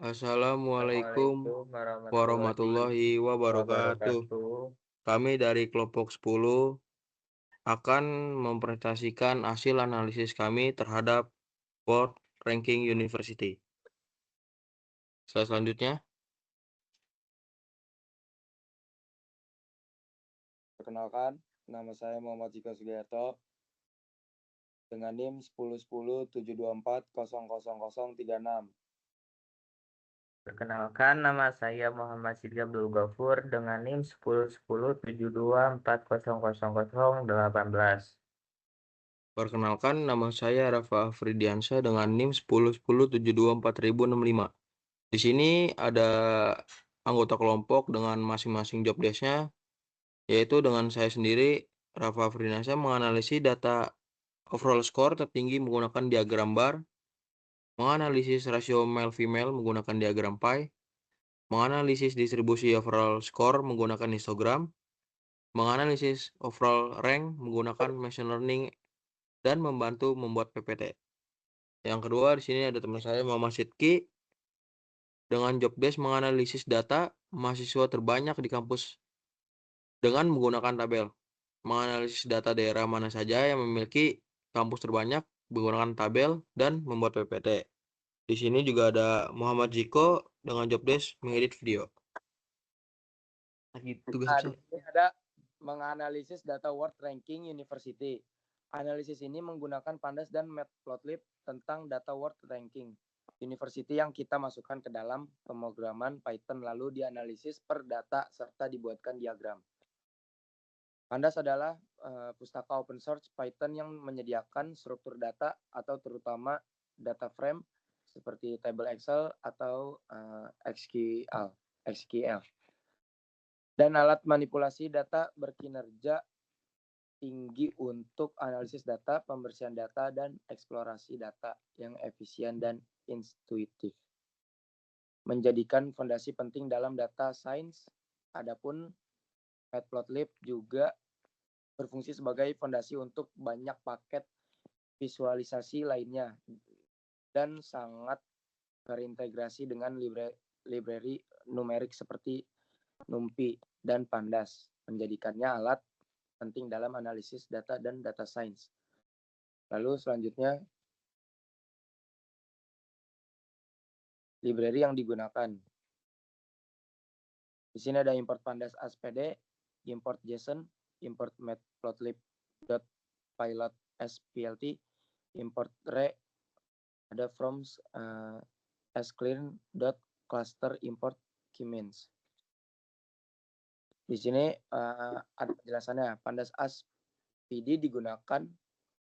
Assalamualaikum Assalamualaikum warahmatullahi warahmatullahi wabarakatuh. wabarakatuh. Kami dari kelompok 10 akan mempresentasikan hasil analisis kami terhadap World Ranking University. Slide selanjutnya. Perkenalkan, nama saya Muhammad Jiko Sugiharto dengan NIM 101072400036. Perkenalkan, nama saya Muhammad Sidki Abdul Ghafur dengan NIM 101072400018. Perkenalkan, nama saya Rafa Afridiansyah dengan NIM 1010724065. Di sini ada anggota kelompok dengan masing-masing job desk-nya, yaitu dengan saya sendiri, Rafa Afridiansyah, menganalisis data overall score tertinggi menggunakan diagram bar, menganalisis rasio male-female menggunakan diagram pie, menganalisis distribusi overall score menggunakan histogram, menganalisis overall rank menggunakan machine learning, dan membantu membuat PPT. Yang kedua, di sini ada teman saya Muhammad Sidki dengan job desk menganalisis data mahasiswa terbanyak di kampus dengan menggunakan tabel. Menganalisis data daerah mana saja yang memiliki kampus terbanyak menggunakan tabel dan membuat PPT. Di sini juga ada Muhammad Jiko dengan job desk mengedit video. Tugas Di sini ada menganalisis data World Ranking University. Analisis ini menggunakan Pandas dan Matplotlib tentang data World Ranking University yang kita masukkan ke dalam pemrograman Python lalu dianalisis per data serta dibuatkan diagram. Pandas adalah pustaka open source Python yang menyediakan struktur data atau terutama data frame seperti table Excel atau SQL. Dan alat manipulasi data berkinerja tinggi untuk analisis data, pembersihan data, dan eksplorasi data yang efisien dan intuitif. Menjadikan fondasi penting dalam data science. Adapun Matplotlib juga berfungsi sebagai fondasi untuk banyak paket visualisasi lainnya dan sangat terintegrasi dengan library numerik seperti NumPy dan Pandas, menjadikannya alat penting dalam analisis data dan data science. Lalu selanjutnya, library yang digunakan. Di sini ada import Pandas ASPD, import JSON, import matplotlib.pilot SPLT, import re, ada from sclean.cluster import keymeans. Di sini ada penjelasannya. Pandas ASPD digunakan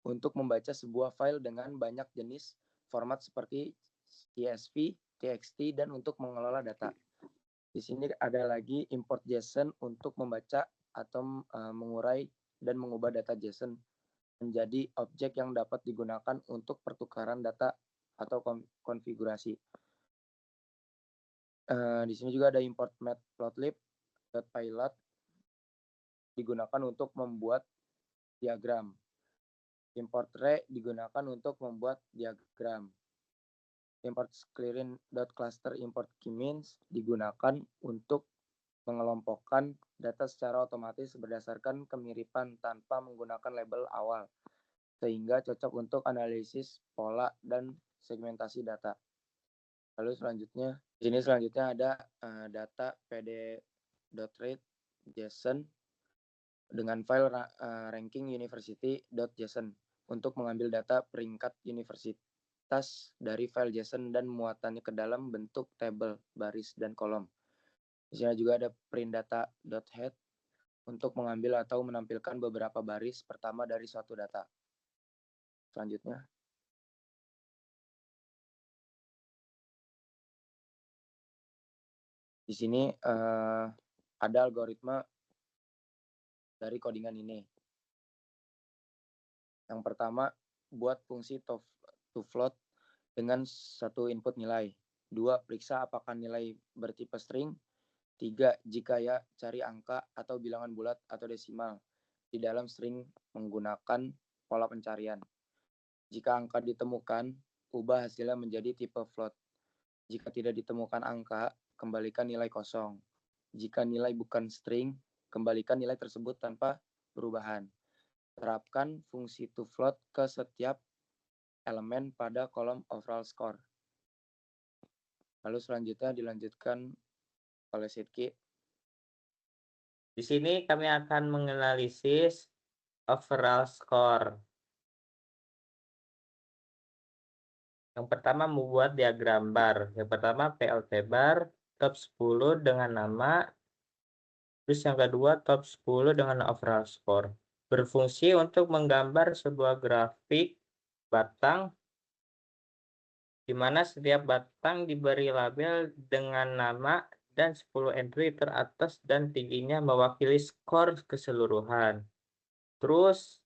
untuk membaca sebuah file dengan banyak jenis format seperti CSV, TXT, dan untuk mengelola data. Di sini ada lagi import JSON untuk membaca atau mengurai dan mengubah data JSON menjadi objek yang dapat digunakan untuk pertukaran data atau konfigurasi. Di sini juga ada import matplotlib.pilot digunakan untuk membuat diagram. Import re digunakan untuk membuat diagram. Import clearing.cluster import keymeans digunakan untuk mengelompokkan data secara otomatis berdasarkan kemiripan tanpa menggunakan label awal, sehingga cocok untuk analisis pola dan segmentasi data. Lalu selanjutnya, di sini selanjutnya ada data pd.read JSON dengan file ranking university.json untuk mengambil data peringkat universitas dari file JSON dan muatannya ke dalam bentuk tabel, baris, dan kolom. Di sini juga ada print data.head untuk mengambil atau menampilkan beberapa baris pertama dari suatu data. Selanjutnya, di sini ada algoritma dari codingan ini. Yang pertama, buat fungsi toFloat dengan satu input nilai. 2, periksa apakah nilai bertipe string. 3, jika ya, cari angka atau bilangan bulat atau desimal di dalam string menggunakan pola pencarian. Jika angka ditemukan, ubah hasilnya menjadi tipe float. Jika tidak ditemukan angka, kembalikan nilai kosong. Jika nilai bukan string, kembalikan nilai tersebut tanpa perubahan. Terapkan fungsi toFloat ke setiap elemen pada kolom overall score. Lalu selanjutnya dilanjutkan oleh Sidki. Di sini kami akan menganalisis overall score. Yang pertama membuat diagram bar. Yang pertama PLT bar top 10 dengan nama. Terus yang kedua top 10 dengan overall score. Berfungsi untuk menggambar sebuah grafik batang di mana setiap batang diberi label dengan nama dan 10 entry teratas dan tingginya mewakili skor keseluruhan. Terus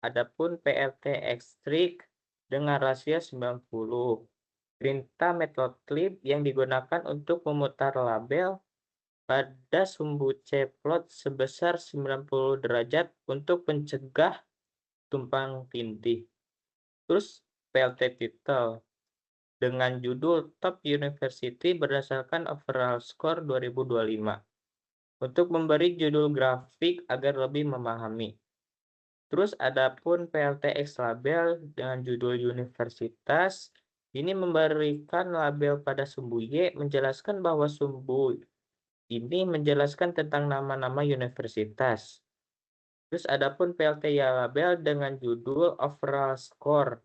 adapun PLT Extract dengan rasio 90. Perintah matplotlib yang digunakan untuk memutar label pada sumbu cplot sebesar 90 derajat untuk mencegah tumpang tindih. Terus PLT title dengan judul Top University berdasarkan overall score 2025 untuk memberi judul grafik agar lebih memahami. Terus adapun PLTX label dengan judul universitas, ini memberikan label pada sumbu Y menjelaskan bahwa sumbu ini menjelaskan tentang nama-nama universitas. Terus adapun PLT label dengan judul overall score,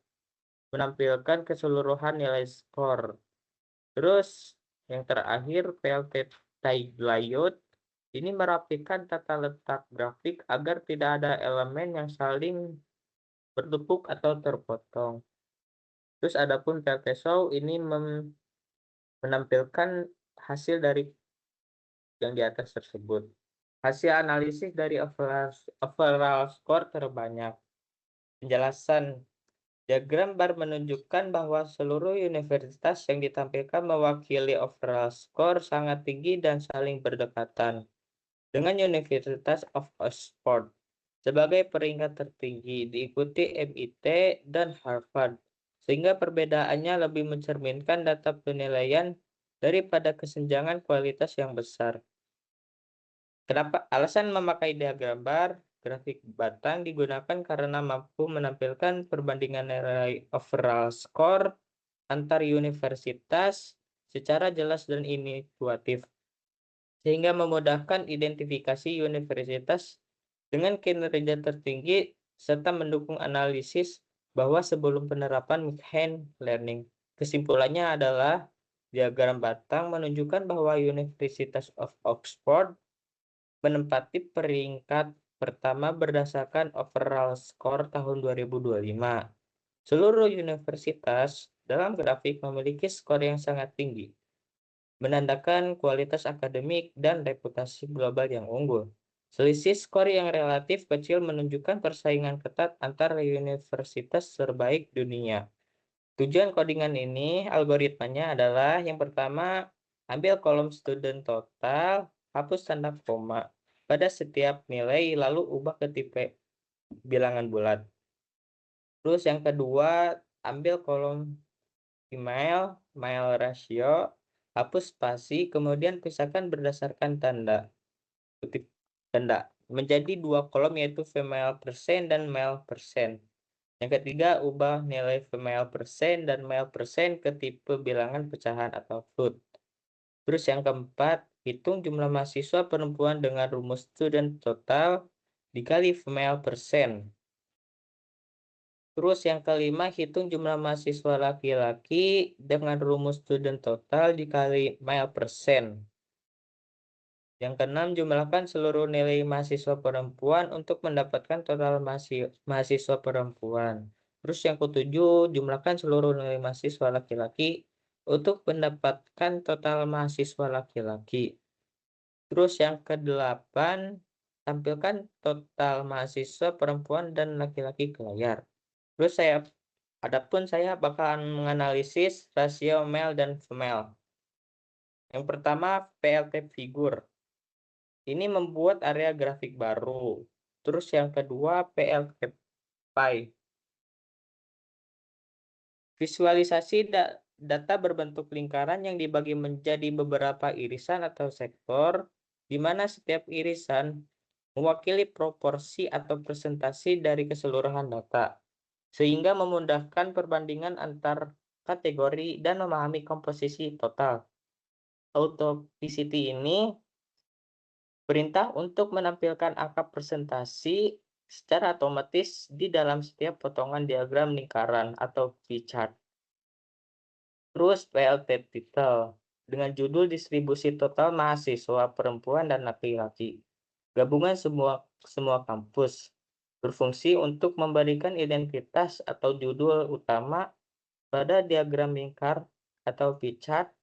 menampilkan keseluruhan nilai skor. Terus yang terakhir PLT tag layout, ini merapikan tata letak grafik agar tidak ada elemen yang saling bertumpuk atau terpotong. Terus adapun PLT show ini menampilkan hasil dari yang di atas tersebut. Hasil analisis dari overall score terbanyak. Penjelasan diagram bar menunjukkan bahwa seluruh universitas yang ditampilkan mewakili overall score sangat tinggi dan saling berdekatan dengan Universitas of Oxford sebagai peringkat tertinggi, diikuti MIT dan Harvard, sehingga perbedaannya lebih mencerminkan data penilaian daripada kesenjangan kualitas yang besar. Kenapa alasan memakai diagram bar? Grafik batang digunakan karena mampu menampilkan perbandingan nilai overall score antar universitas secara jelas dan intuitif, sehingga memudahkan identifikasi universitas dengan kinerja tertinggi serta mendukung analisis bahwa sebelum penerapan machine learning. Kesimpulannya adalah diagram batang menunjukkan bahwa University of Oxford menempati peringkat pertama berdasarkan overall score tahun 2025. Seluruh universitas dalam grafik memiliki skor yang sangat tinggi, menandakan kualitas akademik dan reputasi global yang unggul. Selisih skor yang relatif kecil menunjukkan persaingan ketat antar universitas terbaik dunia. Tujuan codingan ini, algoritmanya adalah yang pertama, ambil kolom student total, hapus tanda koma pada setiap nilai, lalu ubah ke tipe bilangan bulat. Terus yang kedua, ambil kolom email, mail ratio, hapus spasi, kemudian pisahkan berdasarkan tanda kutip tanda menjadi dua kolom yaitu female persen dan male persen. Yang ketiga, ubah nilai female persen dan male persen ke tipe bilangan pecahan atau float. Terus yang keempat, hitung jumlah mahasiswa perempuan dengan rumus student total dikali female persen. Terus yang kelima, hitung jumlah mahasiswa laki-laki dengan rumus student total dikali male persen. Yang keenam, jumlahkan seluruh nilai mahasiswa perempuan untuk mendapatkan total mahasiswa perempuan. Terus yang ketujuh, jumlahkan seluruh nilai mahasiswa laki-laki untuk mendapatkan total mahasiswa laki-laki. Terus yang kedelapan, tampilkan total mahasiswa perempuan dan laki-laki ke layar. Terus saya bakalan menganalisis rasio male dan female. Yang pertama, PLT figure. Ini membuat area grafik baru. Terus yang kedua, PLT pie. Visualisasi data berbentuk lingkaran yang dibagi menjadi beberapa irisan atau sektor, di mana setiap irisan mewakili proporsi atau presentasi dari keseluruhan data, sehingga memudahkan perbandingan antar kategori dan memahami komposisi total. Autoplicity ini perintah untuk menampilkan angka presentasi secara otomatis di dalam setiap potongan diagram lingkaran atau pie chart. Terus PLT title dengan judul distribusi total mahasiswa perempuan dan laki-laki. Gabungan semua kampus berfungsi untuk memberikan identitas atau judul utama pada diagram lingkar atau pie chart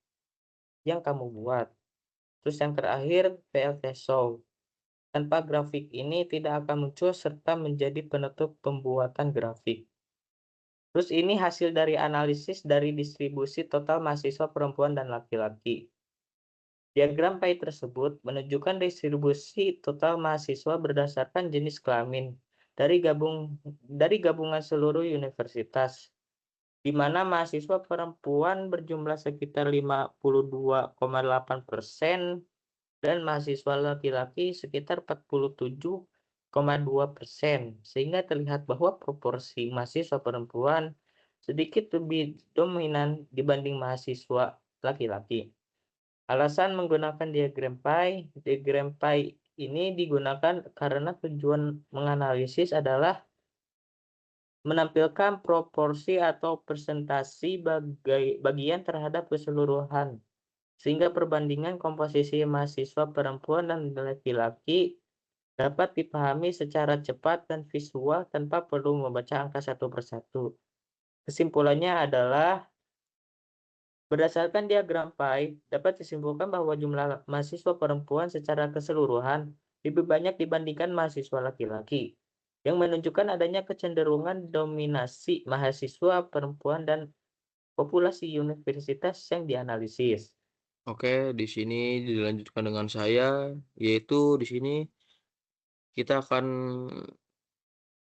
yang kamu buat. Terus yang terakhir PLT show. Tanpa grafik ini tidak akan muncul serta menjadi penutup pembuatan grafik. Terus ini hasil dari analisis dari distribusi total mahasiswa perempuan dan laki-laki. Diagram pie tersebut menunjukkan distribusi total mahasiswa berdasarkan jenis kelamin dari gabungan seluruh universitas, di mana mahasiswa perempuan berjumlah sekitar 52,8% dan mahasiswa laki-laki sekitar 47,2%, sehingga terlihat bahwa proporsi mahasiswa perempuan sedikit lebih dominan dibanding mahasiswa laki-laki. Alasan menggunakan diagram pie ini digunakan karena tujuan menganalisis adalah menampilkan proporsi atau presentasi bagian terhadap keseluruhan, sehingga perbandingan komposisi mahasiswa perempuan dan laki-laki dapat dipahami secara cepat dan visual tanpa perlu membaca angka satu persatu. Kesimpulannya adalah, berdasarkan diagram pie, dapat disimpulkan bahwa jumlah mahasiswa perempuan secara keseluruhan lebih banyak dibandingkan mahasiswa laki-laki, yang menunjukkan adanya kecenderungan dominasi mahasiswa perempuan dan populasi universitas yang dianalisis. Oke, di sini dilanjutkan dengan saya, yaitu di sini kita akan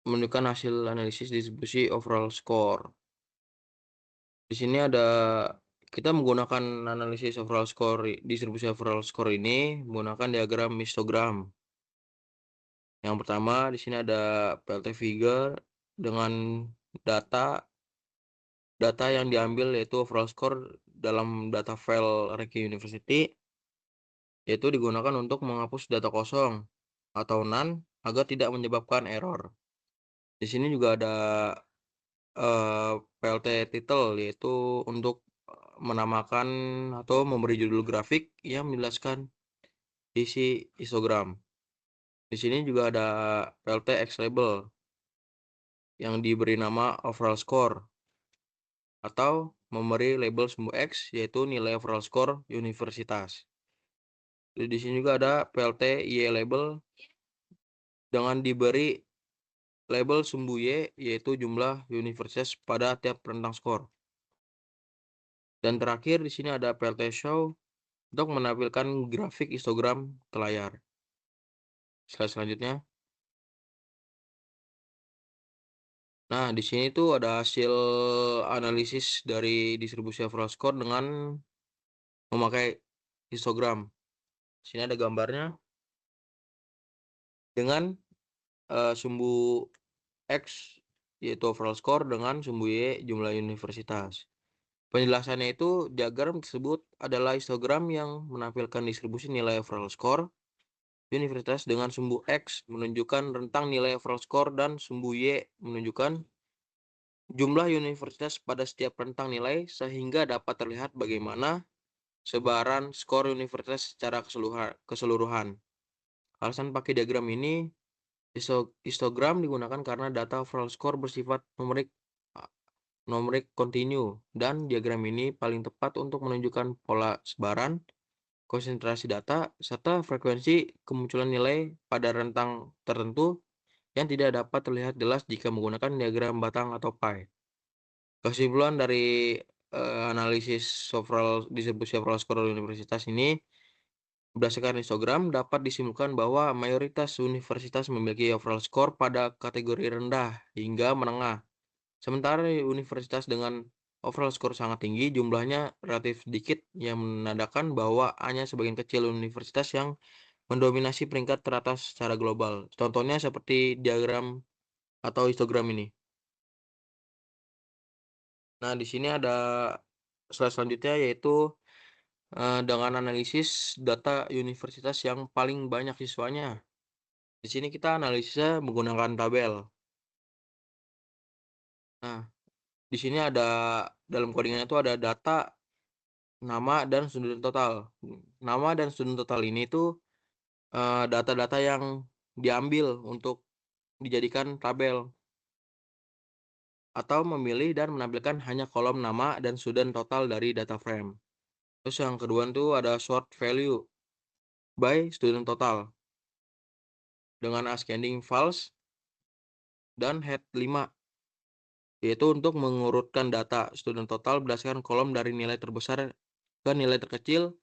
menunjukkan hasil analisis distribusi overall score. Di sini kita menggunakan analisis overall score, distribusi overall score ini menggunakan diagram histogram. Yang pertama di sini ada PLT figure dengan data yang diambil yaitu overall score dalam data file Reiki University, yaitu digunakan untuk menghapus data kosong atau none agar tidak menyebabkan error. Di sini juga ada PLT title, yaitu untuk menamakan atau memberi judul grafik yang menjelaskan isi histogram. Di sini juga ada PLT X label yang diberi nama overall score atau memberi label sumbu X, yaitu nilai overall score universitas. Di sini juga ada PLT Y label dengan diberi label sumbu Y, yaitu jumlah universitas pada tiap rentang skor. Dan terakhir di sini ada PLT show untuk menampilkan grafik histogram ke layar. Slide selanjutnya. Nah, di sini tuh ada hasil analisis dari distribusi overall score dengan memakai histogram. Di sini ada gambarnya dengan sumbu X yaitu overall score dengan sumbu Y jumlah universitas. Penjelasannya itu, diagram tersebut adalah histogram yang menampilkan distribusi nilai overall score universitas dengan sumbu X menunjukkan rentang nilai overall score dan sumbu Y menunjukkan jumlah universitas pada setiap rentang nilai, sehingga dapat terlihat bagaimana sebaran skor universitas secara keseluruhan. Alasan pakai diagram ini, histogram digunakan karena data overall score bersifat numerik kontinu, dan diagram ini paling tepat untuk menunjukkan pola sebaran, konsentrasi data, serta frekuensi kemunculan nilai pada rentang tertentu yang tidak dapat terlihat jelas jika menggunakan diagram batang atau pie. Kesimpulan dari analisis distribusi overall score universitas ini, berdasarkan histogram dapat disimpulkan bahwa mayoritas universitas memiliki overall score pada kategori rendah hingga menengah. Sementara universitas dengan overall skor sangat tinggi, jumlahnya relatif sedikit yang menandakan bahwa hanya sebagian kecil universitas yang mendominasi peringkat teratas secara global. Contohnya seperti diagram atau histogram ini. Nah, di sini ada slide selanjutnya yaitu dengan analisis data universitas yang paling banyak siswanya. Di sini kita analisisnya menggunakan tabel. Nah, di sini ada dalam codingannya itu ada data, nama, dan student total. Nama dan student total ini tuh data-data yang diambil untuk dijadikan tabel atau memilih dan menampilkan hanya kolom nama dan student total dari data frame. Terus yang kedua itu ada sort value by student total dengan ascending false dan head 5, yaitu untuk mengurutkan data student total berdasarkan kolom dari nilai terbesar ke nilai terkecil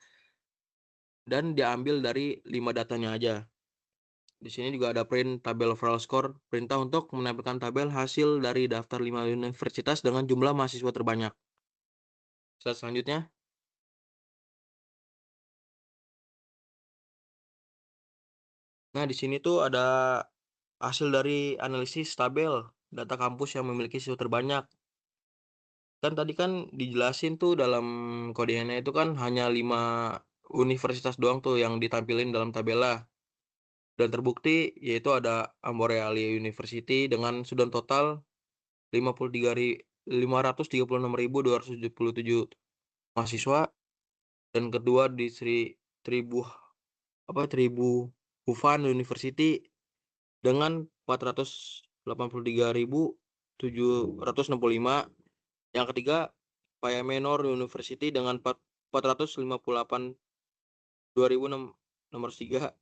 dan diambil dari 5 datanya aja. Di sini juga ada print tabel overall score, perintah untuk menampilkan tabel hasil dari daftar 5 universitas dengan jumlah mahasiswa terbanyak. Slide selanjutnya. Nah, di sini tuh ada hasil dari analisis tabel data kampus yang memiliki siswa terbanyak. Kan tadi kan dijelasin tuh dalam kodenya itu kan hanya 5 universitas doang tuh yang ditampilin dalam tabelnya. Dan terbukti yaitu ada Amborealia University dengan student total 536.277 mahasiswa, dan kedua di Tribu Hufan University dengan 483.765. Yang ketiga Paya Menor University dengan 458.203.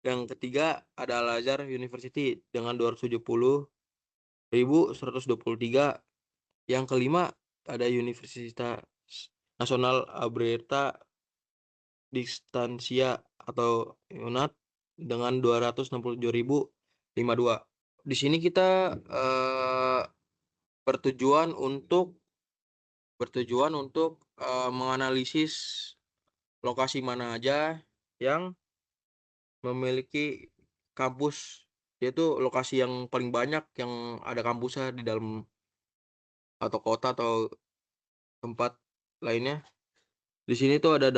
Yang ketiga ada Al Azhar University dengan 270.123. Yang kelima ada Universitas Nasional Alberta Distancia atau UNAD dengan 267.052. Di sini kita bertujuan untuk menganalisis lokasi mana aja yang memiliki kampus, yaitu lokasi yang paling banyak yang ada kampusnya di dalam atau kota atau tempat lainnya. Di sini tuh ada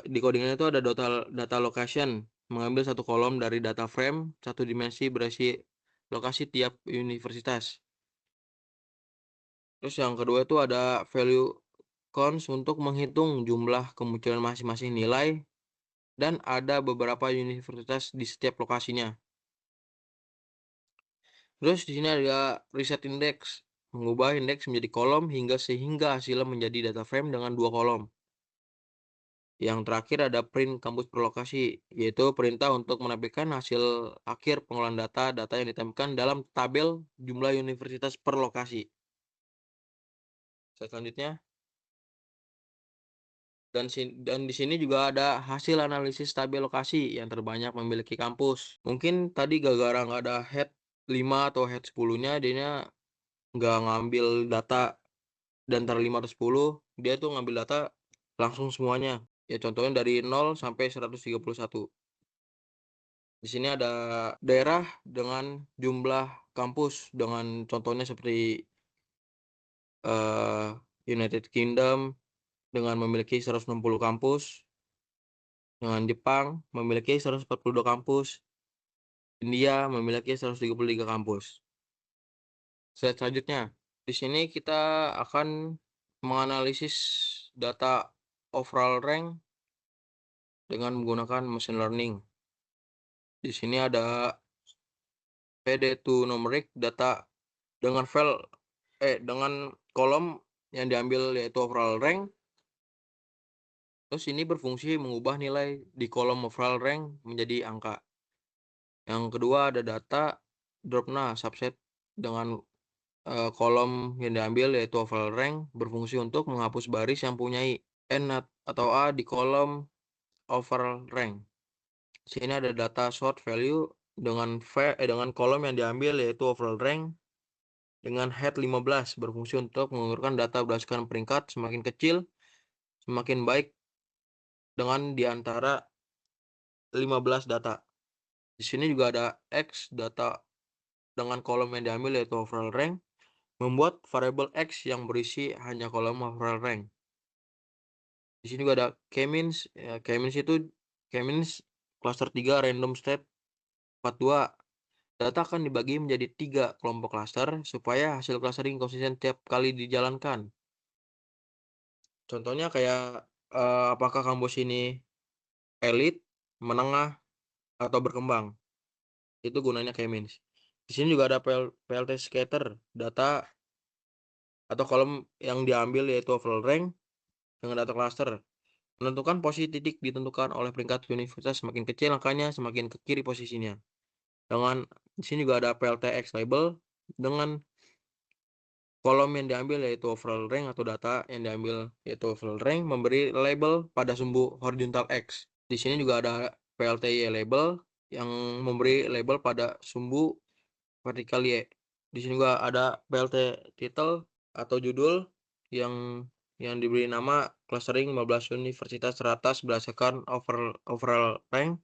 di codingannya itu ada data location, mengambil satu kolom dari data frame satu dimensi berisi lokasi tiap universitas. Terus yang kedua itu ada value counts untuk menghitung jumlah kemunculan masing-masing nilai, dan ada beberapa universitas di setiap lokasinya. Terus di sini ada reset index, mengubah indeks menjadi kolom sehingga hasilnya menjadi data frame dengan 2 kolom. Yang terakhir ada print kampus per lokasi, yaitu perintah untuk menampilkan hasil akhir pengolahan data yang ditampilkan dalam tabel jumlah universitas per lokasi. Selanjutnya. Dan di sini juga ada hasil analisis tabel lokasi yang terbanyak memiliki kampus. Mungkin tadi gara-gara nggak ada head 5 atau head 10-nya, dia nggak ngambil data dan antara 5 atau 10, dia tuh ngambil data langsung semuanya. Ya contohnya dari 0 sampai 131. Di sini ada daerah dengan jumlah kampus dengan contohnya seperti United Kingdom dengan memiliki 160 kampus, dengan Jepang memiliki 142 kampus, India memiliki 133 kampus. Slide selanjutnya. Di sini kita akan menganalisis data overall rank dengan menggunakan machine learning. Di sini ada PD2 numeric data dengan dengan kolom yang diambil yaitu overall rank. Terus ini berfungsi mengubah nilai di kolom overall rank menjadi angka. Yang kedua ada data dropna subset dengan kolom yang diambil yaitu overall rank berfungsi untuk menghapus baris yang punya N atau A di kolom overall rank. Sini ada data sort value dengan kolom yang diambil yaitu overall rank dengan head 15 berfungsi untuk mengurutkan data berdasarkan peringkat semakin kecil, semakin baik dengan di antara 15 data. Di sini juga ada X data dengan kolom yang diambil yaitu overall rank, membuat variabel X yang berisi hanya kolom overall rank. Di sini juga ada k-means, ya, k-means itu cluster 3 random state 42. Data akan dibagi menjadi 3 kelompok cluster supaya hasil clustering konsisten tiap kali dijalankan. Contohnya kayak apakah kampus ini elit, menengah, atau berkembang. Itu gunanya k-means. Di sini juga ada PLT scatter, data atau kolom yang diambil yaitu overall rank dengan data cluster. Menentukan posisi titik ditentukan oleh peringkat universitas semakin kecil angkanya, semakin ke kiri posisinya. Di sini juga ada PLTX label dengan kolom yang diambil yaitu overall rank atau data yang diambil yaitu overall rank memberi label pada sumbu horizontal X. Di sini juga ada PLTY label yang memberi label pada sumbu vertikal Y. Di sini juga ada PLT title atau judul yang diberi nama clustering 15 universitas teratas berdasarkan overall rank.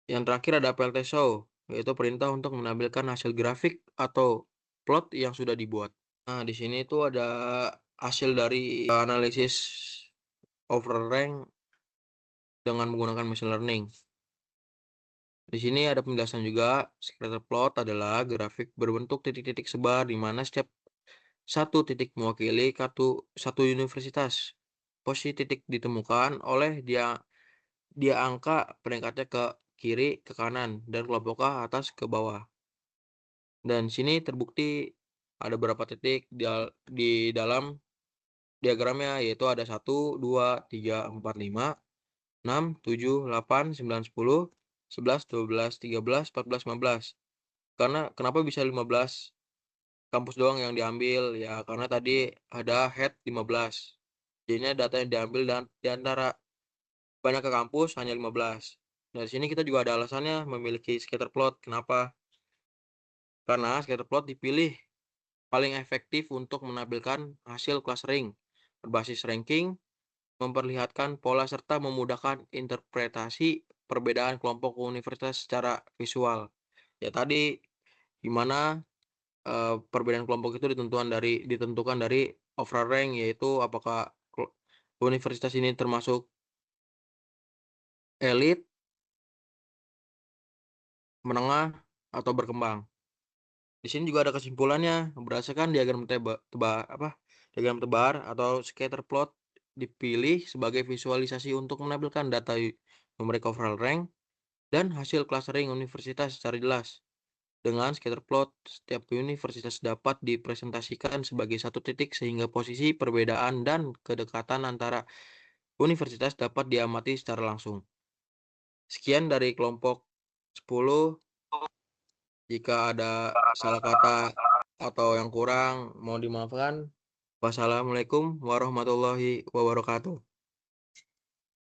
Yang terakhir ada PLT show, yaitu perintah untuk menampilkan hasil grafik atau plot yang sudah dibuat. Nah, di sini itu ada hasil dari analisis overall rank dengan menggunakan machine learning. Di sini ada penjelasan juga, scatter plot adalah grafik berbentuk titik-titik sebar di mana setiap satu titik mewakili satu universitas. Posisi titik ditemukan oleh dia angka peringkatnya ke kiri ke kanan dan kelompoknya atas ke bawah. Dan sini terbukti ada beberapa titik di dalam diagramnya, yaitu ada 1, 2, 3, 4, 5, 6, 7, 8, 9, 10, 11, 12, 13, 14, 15. Kenapa bisa 15 kampus doang yang diambil? Ya karena tadi ada head 15. Jadinya data yang diambil dan di antara banyak ke kampus hanya 15. Dari sini kita juga ada alasannya memiliki scatter plot. Kenapa? Karena scatter plot dipilih paling efektif untuk menampilkan hasil clustering berbasis ranking, memperlihatkan pola serta memudahkan interpretasi perbedaan kelompok universitas secara visual. Ya tadi gimana perbedaan kelompok itu ditentukan dari overall rank, yaitu apakah universitas ini termasuk elit, menengah, atau berkembang. Di sini juga ada kesimpulannya berdasarkan diagram tebar atau scatter plot dipilih sebagai visualisasi untuk menampilkan data numeric overall rank dan hasil clustering universitas secara jelas. Dengan scatter plot, setiap universitas dapat dipresentasikan sebagai satu titik sehingga posisi, perbedaan, dan kedekatan antara universitas dapat diamati secara langsung. Sekian dari kelompok 10. Jika ada salah kata atau yang kurang, mohon dimaafkan. Wassalamualaikum warahmatullahi wabarakatuh.